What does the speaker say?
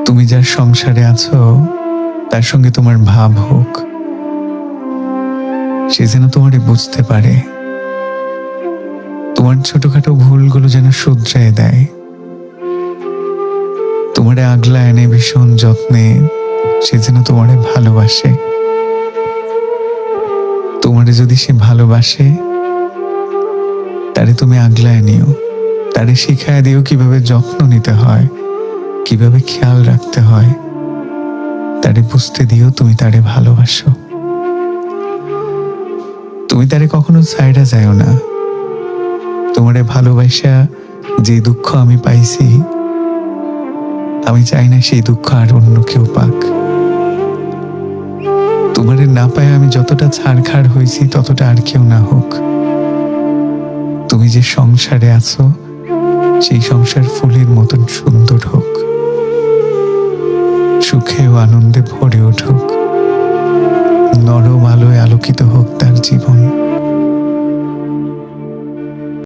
তুমি যার সংসারে আছো তার সঙ্গে তোমার ভাব হোক, সে যেন তোমারে বুঝতে পারে, তোমার ছোটখাটো ভুলগুলো যেন শুধরায় দেয়, তোমারে আগলা এনে ভীষণ যত্নে সে যেন তোমারে ভালোবাসে। তোমারে যদি সে ভালোবাসে, তারে তুমি আগলায় নিও, তারে শিখায় দিও কিভাবে যত্ন নিতে হয়, কিভাবে খেয়াল রাখতে হয়। তারে বুঝতে দিও তুমি তারে ভালোবাসো। তুমি তারে কখনো ছাইড়া যাও না। তোমারে ভালোবাসা যে দুঃখ আমি পাইছি, আমি চাই না সেই দুঃখ আর অন্য কেউ পাক। তোমারে না পায় আমি যতটা ছাড়খাড় হয়েছি ততটা আর কেউ না হোক। তুমি যে সংসারে আছো সেই সংসার ফুলের মতন সুন্দর হোক, সুখে ও আনন্দে ভরে উঠুক, নরম আলোয় আলোকিত হোক।